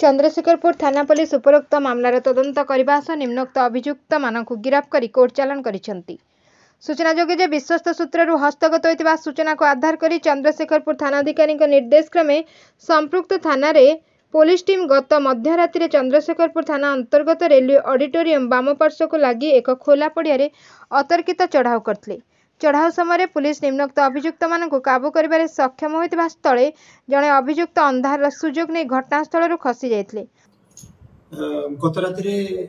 चंद्रशेखरपुर थाना पुलिस उपरोक्त मामलार तदंत करने सह निम्नोक्त अभियुक्त मानक गिरफ्त कर कोर्ट चालान करिसेंती। सूचनायोग्य जे विश्वस्त सूत्रु हस्तगत होता सूचना को आधार कर चंद्रशेखरपुर थानाधिकारी निर्देश क्रमे संपृक्त थाना पुलिस टीम गत मध्यराति चंद्रशेखरपुर थाना अंतर्गत रेलवे ऑडिटोरियम बाम पार्श्व को लगी एक खोला पड़िया अतर्कित चढ़ाऊ करते। चढ़ाऊ समय पुलिस निम्नोक्त अभियुक्त मानक काबू कर सक्षम होता स्थले जड़े अभियुक्त अंधार सुजोग नहीं घटनास्थल खसी जाते। गत राति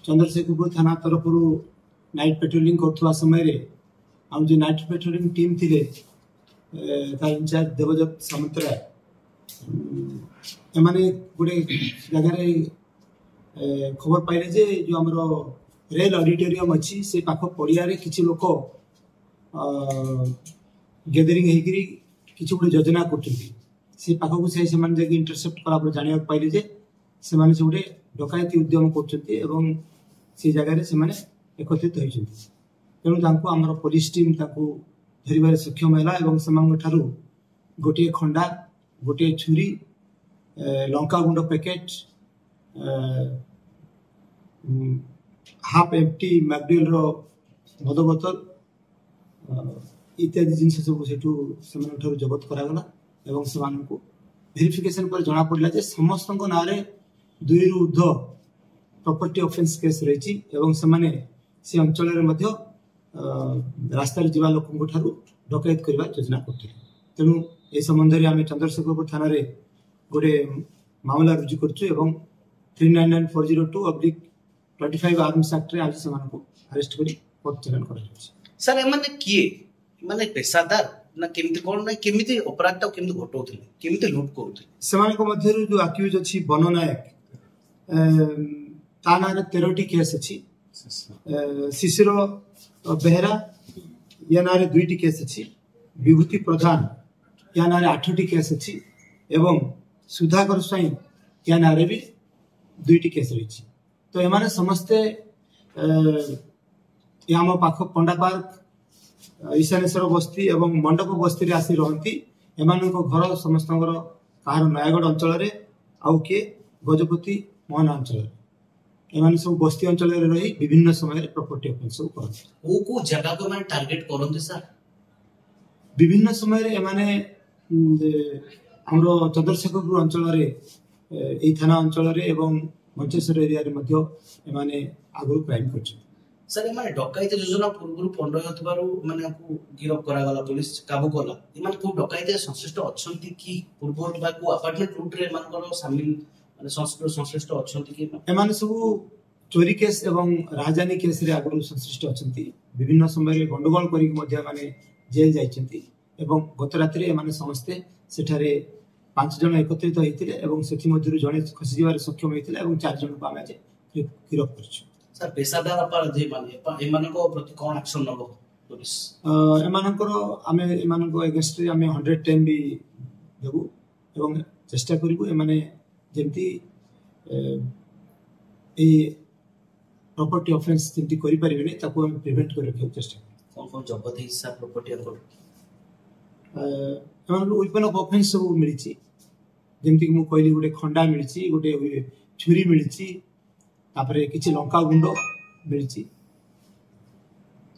चंद्रशेखरपुर थाना तरफ नाइट पेट्रोलिंग कर समय आम जो नाइट पेट्रोलिंग टीम थी इंचार्ज देवजत सामंतराय एमाने गोटे जगार खबर पाइले जे जो आमर रेल ऑडिटोरियम अच्छी से पाख पड़िया किसी लोक गैदरिंग होकरी किसी गोटे योजना कर पाखक से इंटरसेप्ट कला जाना पाइले जे से गोटे डकायती उद्यम कर जगार से एकत्रित होती तेणु आमर पुलिस टीम धरवे सक्षम है। गोटे खंडा गोटे छुरी लंका गुंड पैकेट हाफ एम्प्टी मैगडेल मद बोतल इत्यादि जिन सब से जबत करागला एवं से वेरिफिकेशन पर जना पड़ा जे समस्त ना 2 रु ऊर्ध प्रॉपर्टी ऑफेंस केस रही से अंचल रास्तार जीवा लोक डकायत करने योजना करते तेणु ए संबंध में आम चंद्रशेखरपुर थाना गोटे मामला रुजु कर 399/402/25 आर्म्स एक्ट रे आज से अरेस्ट कर कोर्ट चालान कर सर एमाने किए माने पेशादार ना केमिति कोन ना केमिति अपराध ता केमिति घटौथिले केमिति लूट करूथिले सेमान को मध्य जो अक्यूज अछि बनो नायक ताना 13टी केस अछि शिशिर बेहरा या नारे 2टी केस अछि विभूति प्रधान या नारे 8टी केस अछि एवं सुधाकर स्वाई या नारे भी 2टी केस रही तो एमाने समस्ते याम पाख पंडा पार्क ईशानेश्वर बस्ती एवं मंडप बस्ती रे आसी रहंती एमान घर समस्त कहार नयागढ़ अंचल आउ किए गजपति मोहना अंचल एमान सब बस्ती अंचल रही विभिन्न समय प्रॉपर्टी ऑफेंस सब करते को जगह को माने टारगेट करंते सर विभिन्न समय एमाने हमरो चंद्रशेखरपुर अंचल ए थाना अंचल एवं मंचेश्वर एरिया रे मध्य एमाने आगु क्राइम करछ सर एमाने डकायत योजना पूर्व फंड होतबारो माने आपको गिरफ्त करा गला पुलिस काबू कला एमाने को डकायत संश्लिष्ट अछंती की पूर्व होतबा को अपार्टमेंट लूट रे मानकर शामिल माने संश्लिष्ट अछंती की एमाने सब चोरी केस एवं राजधानी केस रे आगु संश्लिष्ट अछंती विभिन्न समय गंडगोल करी मध्य माने जेल जाइछंती एवं गत रात्रि एमाने समस्ते सेठारे 5 जन एकत्रित होइतिले एवं सेठी मध्यरु जणे खसी जीवार सक्षम होइतिले एवं 4 जन को आमे गिरफ्त करछु सर पेशादार अपराधी माने एमानको प्रति कोन एक्शन नबो पुलिस एमानकर आमे एमानको अगेंस्ट रे आमे 110 भी देबु एवं चेष्टा करिबु एमाने जेंती ए प्रॉपर्टी ऑफेंस जेंती करि परिबेनी ताको हम प्रिवेंट कर रखियो चेष्टा कोन जबत हिस्सा प्रॉपर्टी अंकल एमानको वेपन ऑफ ऑफेंस सब मिलिछि जेंती कि मु कहली गोटे खंडा मिलिछि गोटे छुरी मिलिछि तापरे किछि लंका गुंड मिलिछि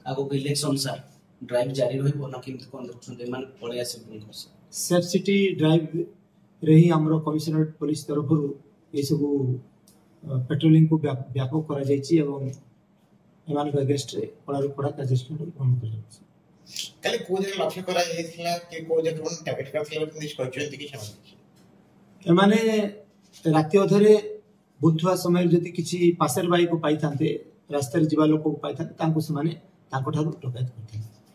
आगो इलेक्शन सर ड्राइव जारी रहइबो ना किमत कोन देखछन मान पळे आसे कोन करस सेफ सिटी ड्राइव रही हमरो कमिश्नरेट पुलिस तरफ ये सब पेट्रोलिंग को व्यापक करा जायछि एवं एमान को अगेंस्ट रे पड़ा कार्यानुष्ठान ग्रहण कर जायछि काले को जगह लक्ष्य करा जायथिला के को जगह कोन टारगेट करथिला पुलिस कहछन कि छन एमाने राति अधरे बुधवा समय जदि किसी पासर बाई को पाई था रास्ता जीवा लोक को पाई था डकायत करते।